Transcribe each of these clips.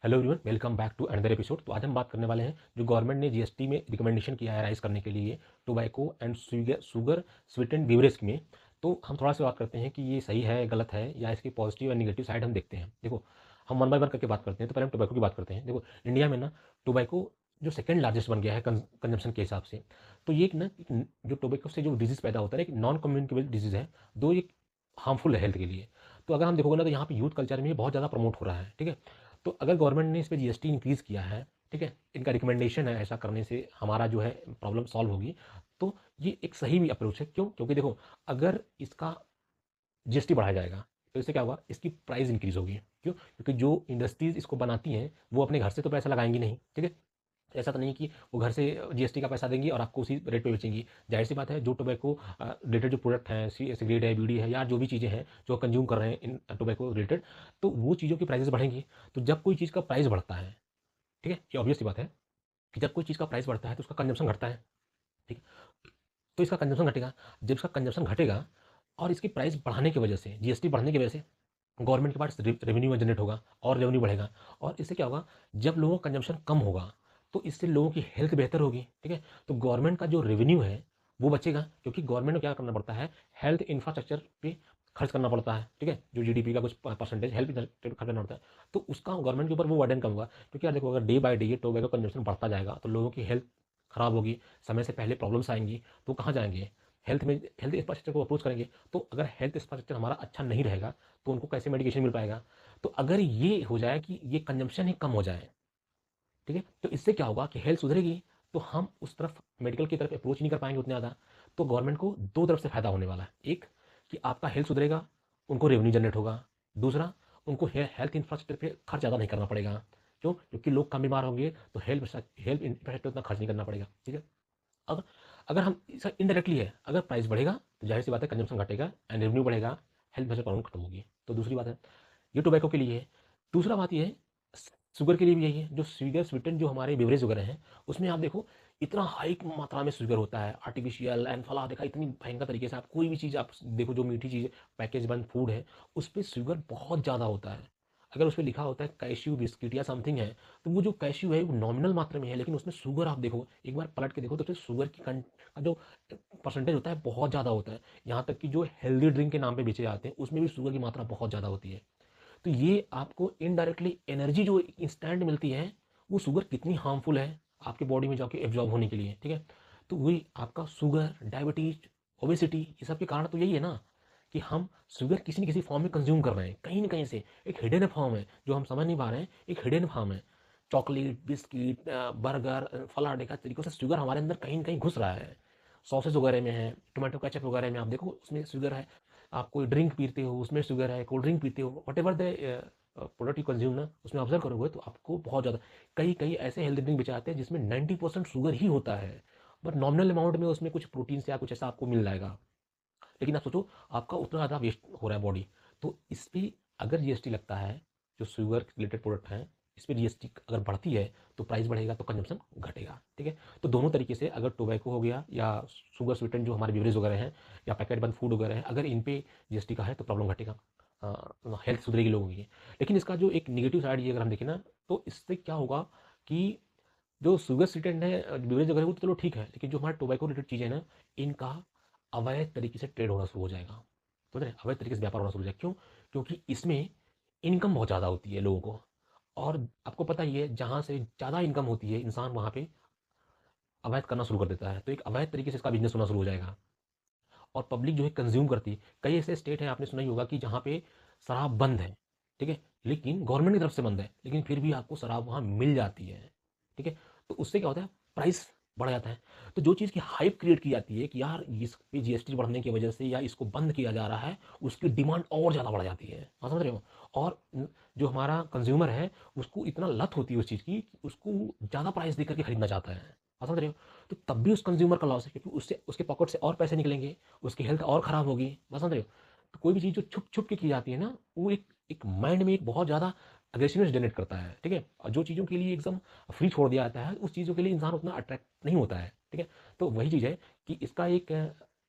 Hello everyone, welcome back to another episode. तो आज हम बात करने वाले हैं जो गवर्नमेंट ने जीएसटी में रिकमेंडेशन किया है राइज करने के लिए tobacco and sugar sweetened beverage में। तो हम थोड़ा सा बात करते हैं कि ये सही है गलत है या इसकी पॉजिटिव और नेगेटिव साइड हम देखते हैं। देखो, हम वन बाय वन करके बात करते हैं। तो पहले हम टोबैको की बात करते हैं। देखो, इंडिया में ना टोबैको जो सेकंड लार्जेस्ट बन गया है कंजम्पशन के हिसाब से। तो ये जो टोबैको से जो डिजीज पैदा होता है, एक नॉन कम्युनिकेबल डिजीज है, दो एक हार्मफुल है हेल्थ के लिए। तो अगर हम देखोगे ना, तो यहाँ पे यूथ कल्चर में ये बहुत ज़्यादा प्रमोट हो रहा है। ठीक है, तो अगर गवर्नमेंट ने इस पे जीएसटी इंक्रीज़ किया है, ठीक है, इनका रिकमेंडेशन है ऐसा करने से हमारा जो है प्रॉब्लम सॉल्व होगी, तो ये एक सही भी अप्रोच है। क्यों? क्योंकि देखो, अगर इसका जीएसटी बढ़ाया जाएगा तो इससे क्या होगा, इसकी प्राइस इंक्रीज़ होगी। क्यों? क्योंकि जो इंडस्ट्रीज़ इसको बनाती हैं वो अपने घर से तो पैसा लगाएंगी नहीं। ठीक है, ऐसा तो नहीं कि वो घर से जीएसटी का पैसा देंगी और आपको उसी रेट पे बेचेंगी। जाहिर सी बात है, जो टोबैको रिलेटेड जो प्रोडक्ट हैं, सिगरेट है, बीड़ी है, या जो भी चीज़ें हैं जो कंज्यूम कर रहे हैं इन टोबैको रिलेटेड, तो वो चीज़ों की प्राइसेस बढ़ेंगी। तो जब कोई चीज़ का प्राइस बढ़ता है, ठीक है, ये ऑब्वियस सी बात है कि जब कोई चीज़ का प्राइस बढ़ता है तो उसका कंजम्पशन घटता है। ठीक है, तो इसका कंजम्पशन घटेगा। जब इसका कंजम्पशन घटेगा और इसकी प्राइस बढ़ाने की वजह से, जीएसटी बढ़ने की वजह से गवर्नमेंट के पास रेवेन्यू जनरेट होगा और रेवेन्यू बढ़ेगा। और इससे क्या होगा, जब लोगों का कंजम्पशन कम होगा तो इससे लोगों की हेल्थ बेहतर होगी। ठीक है, तो गवर्नमेंट का जो रेवेन्यू है वो बचेगा, क्योंकि गवर्नमेंट को क्या करना पड़ता है, हेल्थ इंफ्रास्ट्रक्चर पे खर्च करना पड़ता है। ठीक है, जो जीडीपी का कुछ परसेंटेज हेल्थ खर्च करना पड़ता है, तो उसका गवर्नमेंट के ऊपर वो वर्डन कम होगा। क्योंकि यार देखो, अगर डे बाय डे ये टोबैको कंजम्पशन बढ़ता जाएगा तो लोगों की हेल्थ खराब होगी, समय से पहले प्रॉब्लम्स आएंगी, तो कहाँ जाएंगे, हेल्थ इंफ्रास्ट्रक्चर को अप्रोच करेंगे। तो अगर हेल्थ इंफ्रास्ट्रक्चर हमारा अच्छा नहीं रहेगा तो उनको कैसे मेडिकेशन मिल पाएगा। तो अगर ये हो जाए कि ये कंजम्पशन ही कम हो जाए, ठीक है, तो इससे क्या होगा कि हेल्थ सुधरेगी, तो हम उस तरफ मेडिकल की तरफ अप्रोच नहीं कर पाएंगे उतने ज़्यादा। तो गवर्नमेंट को दो तरफ से फायदा होने वाला है। एक, कि आपका हेल्थ सुधरेगा, उनको रेवेन्यू जनरेट होगा। दूसरा, उनको हेल्थ इंफ्रास्ट्रक्चर पे खर्च ज़्यादा नहीं करना पड़ेगा। क्यों? क्योंकि लोग कम बीमार होंगे तो हेल्थ इंफ्रास्ट्रक्चर उतना खर्च नहीं करना पड़ेगा। ठीक है, अब अगर हम इनडायरेक्टली है, अगर प्राइस बढ़ेगा तो जाहिर सी बात है कंजम्पशन घटेगा एंड रेवेन्यू बढ़ेगा, हेल्थ में से प्रॉब्लम खत्म होगी। तो दूसरी बात है, ये टोबैको के लिए है। दूसरा बात ये है, शुगर के लिए भी यही है। जो शुगर स्वीटेन जो हमारे बेवरेज वगैरह हैं, उसमें आप देखो इतना हाई मात्रा में शुगर होता है, आर्टिफिशियल एंड फला देखा, इतनी भयंकर तरीके से। आप कोई भी चीज़ आप देखो, जो मीठी चीज़ पैकेज बंद फूड है, उस पर शुगर बहुत ज़्यादा होता है। अगर उस पर लिखा होता है कैश्यू बिस्किट या समथिंग है, तो वो जो कैश्यू है वो नॉमिनल मात्रा में है, लेकिन उसमें शुगर आप देखो, एक बार पलट के देखो, तो उसमें शुगर का जो परसेंटेज होता है बहुत ज़्यादा होता है। यहाँ तक कि जो हेल्दी ड्रिंक के नाम पे बेचे जाते हैं उसमें भी शुगर की मात्रा बहुत ज़्यादा होती है। तो ये आपको इनडायरेक्टली एनर्जी जो इंस्टेंट मिलती है, वो शुगर कितनी हार्मफुल है आपके बॉडी में जाके एब्जॉर्ब होने के लिए। ठीक है, तो वही आपका शुगर, डायबिटीज, ओबेसिटी, ये सब के कारण तो यही है ना, कि हम शुगर किसी न किसी फॉर्म में कंज्यूम कर रहे हैं कहीं ना कहीं से। एक हिडन फॉर्म है जो हम समझ नहीं पा रहे हैं, एक हिडन फॉर्म है। चॉकलेट, बिस्किट, बर्गर, फला डेका तरीकों से शुगर हमारे अंदर कहीं ना कहीं घुस रहा है। सॉसेज वगैरह में है, टोमेटो केचप वगैरह में आप देखो उसमें शुगर है। आप कोई ड्रिंक पीते हो उसमें शुगर है, कोल्ड ड्रिंक पीते हो, what ever the product you consume ना, उसमें ऑब्जर्व करोगे तो आपको बहुत ज़्यादा, कई कई ऐसे हेल्दी ड्रिंक बेचे जाते हैं जिसमें 90% शुगर ही होता है। बट नॉमिनल अमाउंट में उसमें कुछ प्रोटीन या कुछ ऐसा आपको मिल जाएगा, लेकिन आप सोचो आपका उतना ज़्यादा वेस्ट हो रहा है बॉडी। तो इस पर अगर जीएसटी लगता है, जो शुगर रिलेटेड प्रोडक्ट हैं, इस पर जीएसटी अगर बढ़ती है तो प्राइस बढ़ेगा तो कंजम्पशन घटेगा। ठीक है, तो दोनों तरीके से, अगर टोबैको हो गया या शुगर स्वीटन जो हमारे बेवरेज वगैरह हैं या पैकेट बंद फूड वगैरह है, अगर इन पे जीएसटी का है तो प्रॉब्लम घटेगा, हेल्थ सुधरेगी लोगों की। लेकिन इसका जो एक निगेटिव साइड ये अगर हम देखें ना, तो इससे क्या होगा कि जो शुगर स्वीटेंड है बेवरेज वगैरह वो तो चलो ठीक है, लेकिन जो हमारे टोबैको रिलेटेड चीज़ें हैं ना, इनका अवैध तरीके से ट्रेड होना शुरू हो जाएगा। समझ रहे हैं? अवैध तरीके से व्यापार होना शुरू हो जाएगा। क्यों? क्योंकि इसमें इनकम बहुत ज़्यादा होती है लोगों को, और आपको पता ही है जहाँ से ज़्यादा इनकम होती है इंसान वहाँ पे अवैध करना शुरू कर देता है। तो एक अवैध तरीके से इसका बिजनेस होना शुरू हो जाएगा और पब्लिक जो है कंज्यूम करती है। कई ऐसे स्टेट हैं, आपने सुना ही होगा, कि जहाँ पे शराब बंद है, ठीक है, लेकिन गवर्नमेंट की तरफ से बंद है, लेकिन फिर भी आपको शराब वहाँ मिल जाती है। ठीक है, तो उससे क्या होता है, प्राइस बढ़ जाता है। तो जो चीज़ की हाइप क्रिएट की जाती है कि यार इस पे जीएसटी बढ़ने की वजह से या इसको बंद किया जा रहा है, उसकी डिमांड और ज़्यादा बढ़ जाती है। आप समझ रहे हो? और जो हमारा कंज्यूमर है उसको इतना लत होती है उस चीज़ की कि उसको ज़्यादा प्राइस देकर के खरीदना चाहता है। आप समझ रहे हो? तो तब भी उस कंज्यूमर का लॉस है, क्योंकि उससे उसके पॉकेट से और पैसे निकलेंगे, उसकी हेल्थ और ख़राब होगी। बात समझ रहे हो? तो कोई भी चीज़ जो छुप छुप के की जाती है ना, वो एक एक माइंड में एक बहुत ज़्यादा अग्रेसिवनेस जनरेट करता है। ठीक है, और जो चीज़ों के लिए एकदम फ्री छोड़ दिया जाता है, उस चीज़ों के लिए इंसान उतना अट्रैक्ट नहीं होता है। ठीक है, तो वही चीज़ है कि इसका एक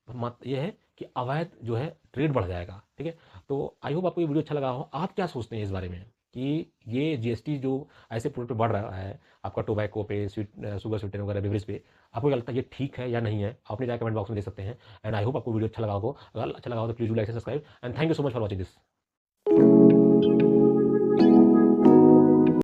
मत ये है कि अवैध जो है ट्रेड बढ़ जाएगा। ठीक है, तो आई होप आपको ये वीडियो अच्छा लगा हो। आप क्या सोचते हैं इस बारे में? कि ये जीएसटी जो ऐसे प्रोडक्ट पे बढ़ रहा है, आपका टोबैको पे, शुगर स्वीटनर वगैरह बेवरेज पे, आपको क्या लगता है ये ठीक है या नहीं है? आप अपनी राय कमेंट बॉक्स में दे सकते हैं। एंड आई होप आपको वीडियो अच्छा लगा हो। अगर अच्छा लगा हो तो please do like and subscribe, and thank you so much for watching this.